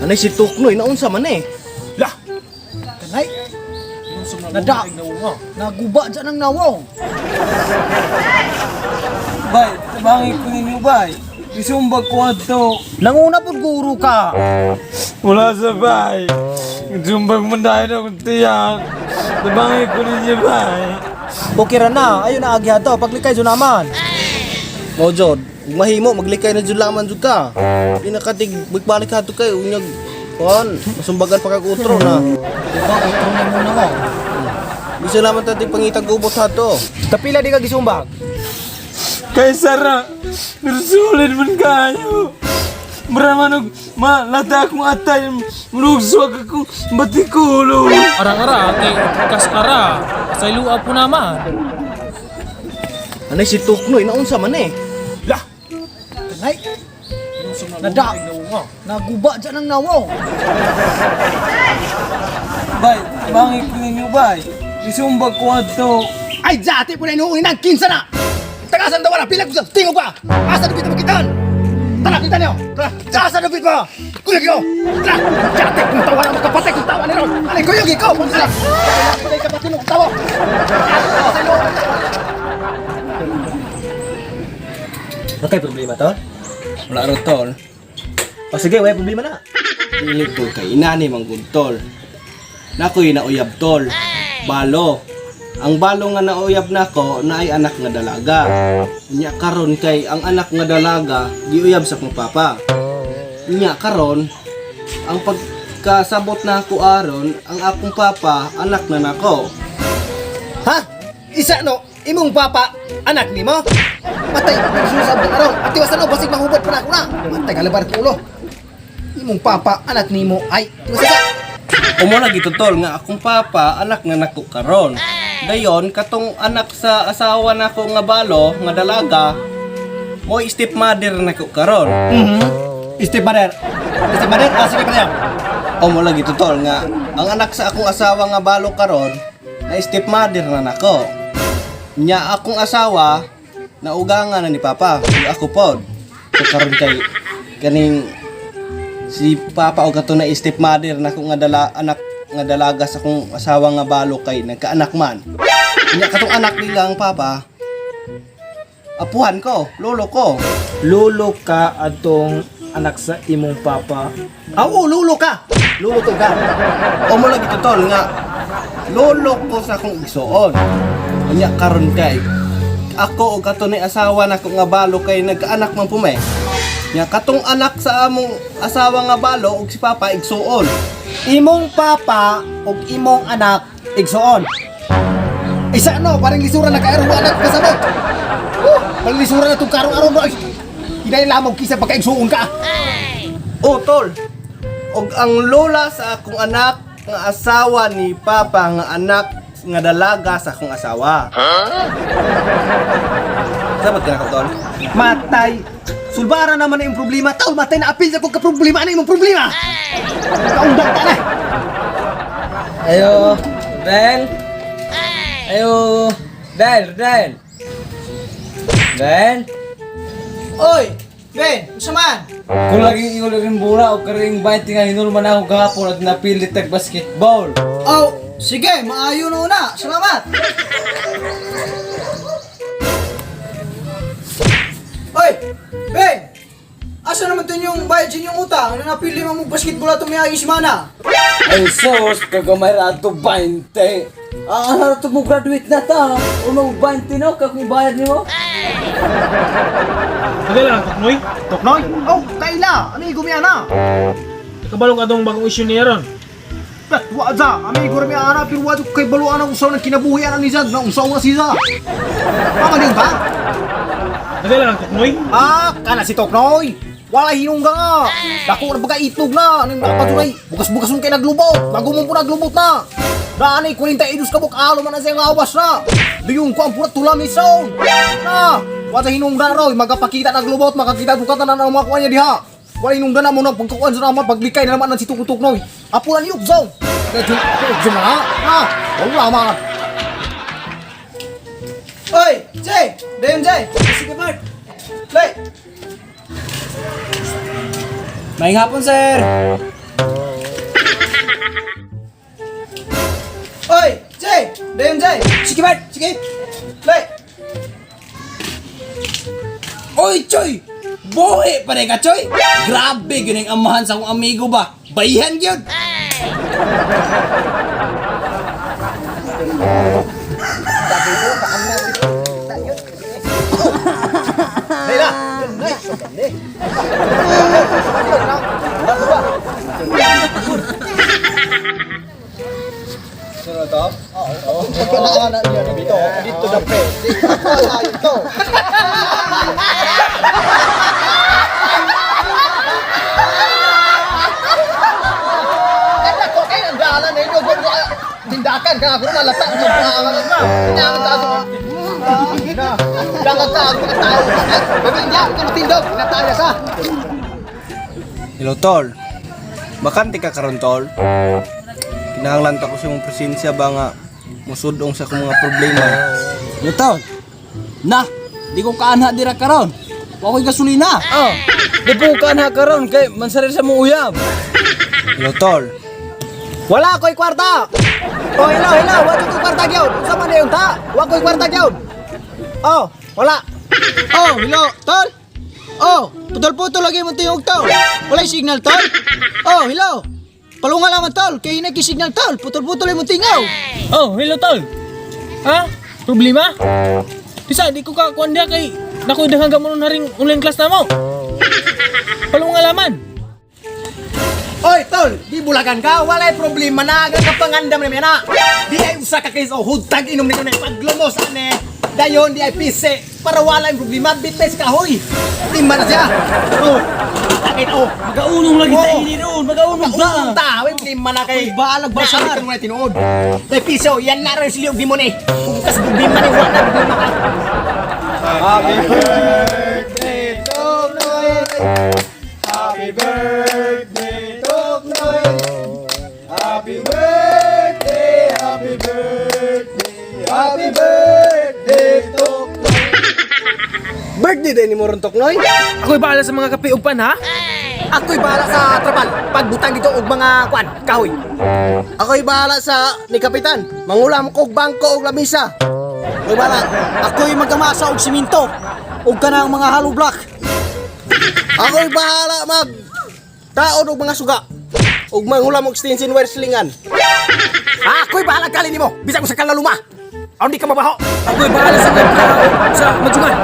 Anay si Tuknoy, naunsa man eh. Lah! Kanay, naguba dyan ang nawong. Bay, tabangin ko ninyo, bay. Isumbag ko ato. Nanguna po guru ka. Wala sa bay. Isumbag mo dahil ako tiyak. Tabangin ko ninyo, bay. Okay ra na, ayun na agya to, paglikay dyan naman. Mo Jod, ug mahimo maglikay na jud laman jud ka. Di nakatig magbalik ka to kay unyag kon, masumbagan pa kag utro na. Diba, utro na muna mo. Bisa naman tati pangitag ubot ha to. Kapila di ka gisumbag. Kay Sara, nirsulid man kayo. Maraman og malata akong atay, malugswag akong batikulo. Ara-ara, kay kas-ara. Sa ilua po naman. Anay si Tuknoy, naunsa man eh. Lah! Kanay, naguba dyan ang nawong. Bay, tabangin ko ninyo, bay. Isumbag ko ato. Ay, dati po na inuunin ng kinsa na! Tagasan daw na, pilag ko sa tingog pa! Asa dupit mo kitaan! Tara, kita niyo! Tara, asa dupit mo! Kuyog ikaw! Tara, dati kung tawa na magkapatay kung tawa nila! Alay, kuyog ikaw! Kung sila! Alay, kapatid mo kung tawa! Ano kay problema to? Wala ro, tol. O sige, wala problema na. Pilit tol kay inani manggod, tol. Nakoy nauyab, tol. Balo. Ang balo nga nauyab nako na ay anak nga dalaga. Nya karon kay ang anak nga dalaga giuyab sa akong papa. Nya karon ang pagkasabot nako aron ang akong papa anak na nako. Ha? Isa no, imong papa, anak ni mo? Matay, susab na ron. At tiwasan no, basig mahubot pa na ako na. Matay, kalabar ko ulo. Imong papa, anak ni mo, ay, tiwasan ka. Umo lagi tol nga akong papa anak nga nako karon. Dayon katong anak sa asawa nako nga balo nga dalaga mo stepmother nako karon. Stepmother. Stepmother, sige pa niya. Umo lagi tol nga ang anak sa akong asawa nga balo karon na stepmother na nako. Nya akong asawa naugangan na ni papa, ug ako pod. So karon kay kaning si papa o kato na stepmother na kung anak nga dalaga sa kong asawa nga balo kay nagkaanak man. Nya katong anak nila ang papa apuhan ko, lolo ko. Lolo ka atong anak sa imong papa. Oo, lulo ka. Lulo to ka. O mo lagi tol nga lolo ko sa akong igsuon. Nya karon kay ako o kato ni asawa na ko nga balo kay nagkaanak man pume. Nya katong anak sa among asawa nga balo ug si papa igsuon. Imong papa ug imong anak igsuon. Isa no, parang lisura na kaaro anak kasabot. Parang lisura na tong karong-araw mo. Hinay lamang kisa pagka igsuon ka. O tol. Og ang lola sa akong anak nga asawa ni papa nga anak nga dalaga sa akong asawa. Sabat ka na ko tol? Matay. Sulbara naman na yung problema. Tol, matay na apil sa kong kaproblema na yung problema. Kaundang ka na. Ayo, Del. Ayo, Del. Del. Oy, Ben, gusto man? Kung laging ingol rin bura o karing 20 nga hinulman ako kahapon at napilit tag basketball. Oh, sige, maayo na una. Salamat. Oy, Ben! Asa naman ito yung bayad sa inyong utang? Ano napili mo mong basketball at tumiyagi si Mana? Ay sos, kagamay rato 20. Ano ito mo graduate na ta? Unong 20 no, kakong bayad niyo? Ano lang, Tuknoy? Toknoy? Oh, kaila! Ano yung gumiana? Kabalong atong bagong issue niya ron. Kat, waza! Ami ko rin ana, pero waza kay baluan ang usaw ng kinabuhian ang nizag na usaw na siya. Mama din ba? Ano lang, Tuknoy? Ah, kana si Toknoy! Wala hinungga nga! Dako na baga itog na! Anong nakapatunay? Bukas-bukas mong kayo naglubot! Bago mo po naglubot na! Daanay, 42 kabuk alo man na siyang awas na! Diyong ko ang purat tulam ni Saul! Na! Wala hinungga na raw! Magkapakita naglubot, makakita bukat na ng mga kuha niya diha! Wala hinungga na mo na pagkakuan sa naman, paglikay na naman ng si Tuknoy! Apulan ni Ugzaw! Ugzaw na ha! Ha! Wala man! Oy! Jay! Dayon Jay! Sige Bart! Play! Maing hapon, sir. sige, Bart. Sige. Play. Oy, Choy! Buhi pa rin ka, Choy! Grabe, yun ang amahan sa akong amigo ba? Bayihan yun! Dahil Pagkakaanan niya dito na pre. Ito. Kaya ko kayo ang daanan na inyo. Tindakan ka ako malata ng pangalan na. Tindakan ka ako. Tindakan ka ako tayo. Pamilya, ito matindog. Pinataya sa. Hello, tol. Bakante ka karon, tol? Kinahanglan ta ko sa imong presensya ba nga musudong sa akong mga problema. Luton! Na! Di ko kaanha dira karon. Wakoy gasolina. Oh, di po ka na karon kay mansarir sa mong uyab. Hello, tol. Wala ko'y kwarta! Oh, hello, wala ko'y kwarta gyud. Sa man yung ta? Wala ko'y kwarta gyud. Oh, wala. Oh, hello, tol. Oh, putol-putol lagi mo tiyog tol. Walay signal tol. Oh, hello. Palunga lang tol, kay hinay signal tol. Putol-putol mo tingaw. Oh, hello tol. Ha? Problema? Bisa di ko ka kuan dia kay nakoy daghang gamon na ring online class na mo. Palong alaman. Oy, tol, di bulagan ka. Walay problema na. Aga ka pangandam na na. Di ay usa ka kayo hudtag inom nito na paglumos ane. Dayon di ay pise para wala yung problema. Bites ka hoy. Timba na siya. Oh, takit oh. Magaunong lagi tayo ni ron. Magaunong Maunong ta, hoy, problema na kay. Balag ba sa ito na tinuod. Kay piso, yan na rin siliog di mo ni. Kas problema ni wala problema ka. Happy birthday to Noy. Happy birthday to Noy. Happy birthday, happy birthday, happy birthday to Noy. Birthday din ni mo ron, Toknoy. Ako'y bahala sa mga kape ug pan ha. Ako'y bahala sa trapal. Pagbutang dito og mga kwan, kahoy. Ako'y bahala sa ni Kapitan. Mangulam ko og bangko og lamisa. Ako'y bahala. Ako'y magkamasa og siminto. Og kanang mga hollow block. Ako'y bahala mag taon og mga suga. Og mangulam og extension wire slingan. Ako'y bahala kali nimo. Bisag ko sa kalaluma. Aw di ka mabaho. Ako'y bahala sa sa madungan.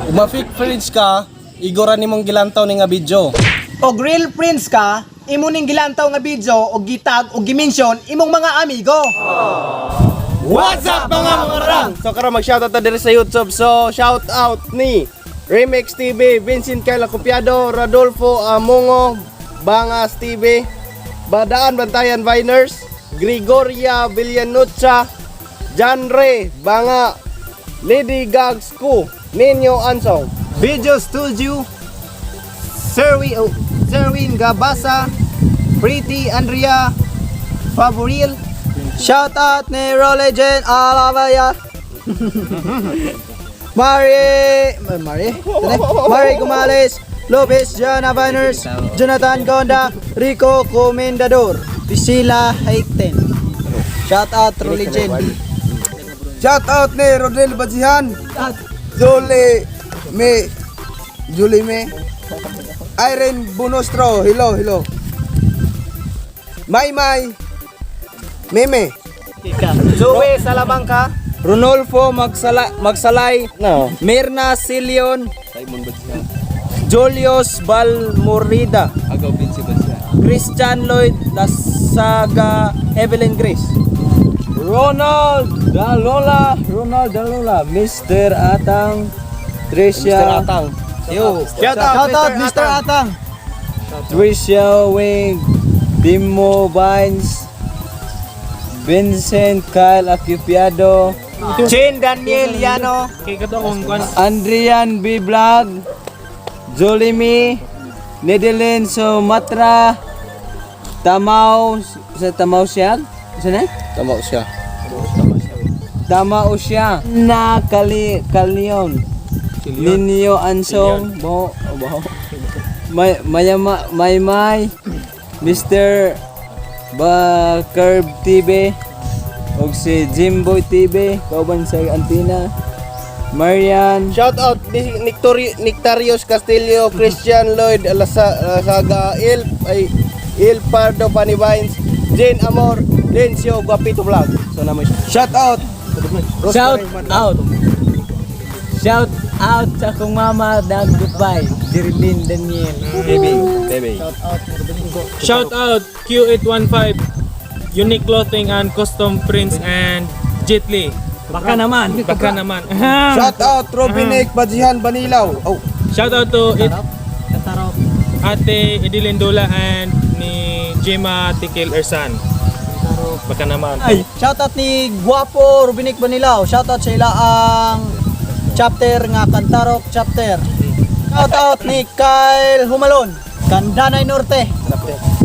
Kung ma-fake friends ka, igoran nimong gilantaw ni nga video. Og real friends ka, imo ning gilantaw nga video og gitag og gimension imong mga amigo. What's up mga rang? So karon mag-shoutout ta diri sa YouTube. So shoutout ni Remix TV, Vincent Kayla Copiado, Rodolfo Amongo, Bangas TV, Badaan Bantayan Viners, Gregoria Villanucha, John Ray Banga, Lady Gags Ku, Ninyo Ansong, Video Studio, Serwin Gabasa, Pretty Andrea, Favoril. Shoutout ni Rolegend Alavaya. Mari Gumales, Lopez Jana Viners, Jonathan Gonda, Rico Comendador, Priscilla Haikten. Shoutout Rolegend. Shoutout ni Rodel Bajihan, Julie Me, Irene Bonostro, hello. May, Meme, Zoe Salabangka, Ronolfo Magsalay, no. Mirna Silion, Julius Balmorida, Christian Lloyd Lasaga, Evelyn Grace, Ronald Dalola, Mr. Atang, Tricia Atang. Yo, shoutout Mr. Atang. Tricia Wing, Dimo Vines, Vincent Kyle Acupiado, Chin Daniel Yano, Kay kato akong kuan. Andrian B. Vlog, Jolimi, Nedeline Sumatra, Tamao siya? Isa na? Tamao siya. Na Kalion. Ninyo Ansong, May, Mr. Curb TV, Og si Jimboy TV, kauban sa Antina. Marian, Shout out Nictarius Castillo, Christian Lloyd Alasaga, Il Pardo Panivines, Jane Amor, Lencio Guapito Vlog. So naman Shout out. shout out. Shout out sa akong mama Dagupay, Jerilyn Daniel. baby. Shout out Q815, Unique Clothing and Custom Prints and Jetly. Baka naman. Baka naman. Shout out Robinek Bajihan Banilaw. Oh, Shout out to Ate Edilyn Dola and ni Jema Tikil Ersan. Baka naman. Ay, shoutout ni Guapo Rubinik Banilaw. Shoutout sa ila ang chapter nga Kantarok chapter. Shoutout ni Kyle Humalon, Kandanay Norte.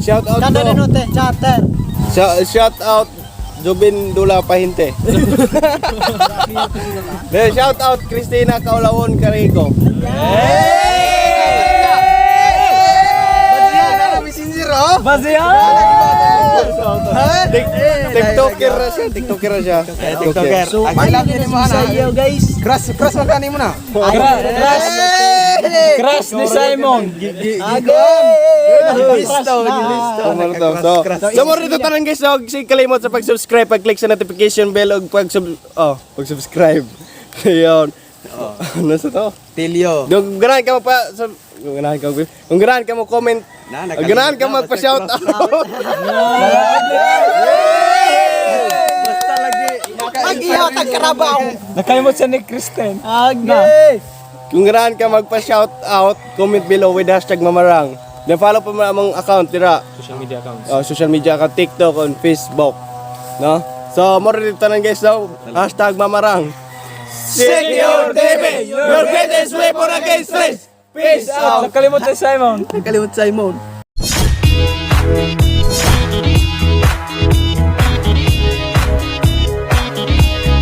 Shout out Kandanay to Norte chapter. shout out Jubin Dula Pahinte. Then shout out Christina Kaulawon Carigo. TikToker na siya, TikToker na siya. TikToker. So, ayun din mo sa iyo guys. crush magkano mo na? Crush ni Simon. So mo rito tanan guys, og si kalimot sa pag-subscribe, pag-click sa notification bell og pag-subscribe. Ayun. Ano sa to? Tilio. Kung ganahan ka mo pa kung ganahan ka mo comment, kung ganahan ka magpa-shout out. Mag-ihatag karabaw. Nakalimot siya ni Kristen. Age. Kung ganahan ka magpa-shout out, comment below with #mamarang. Then follow pa mo among account dira. Social media accounts. Social media account, TikTok and Facebook. No? So mo rito tanan guys, #mamarang. Secure TV, your greatest weapon against stress. Peace out. Nakalimot si Simon. Kalimut Simon.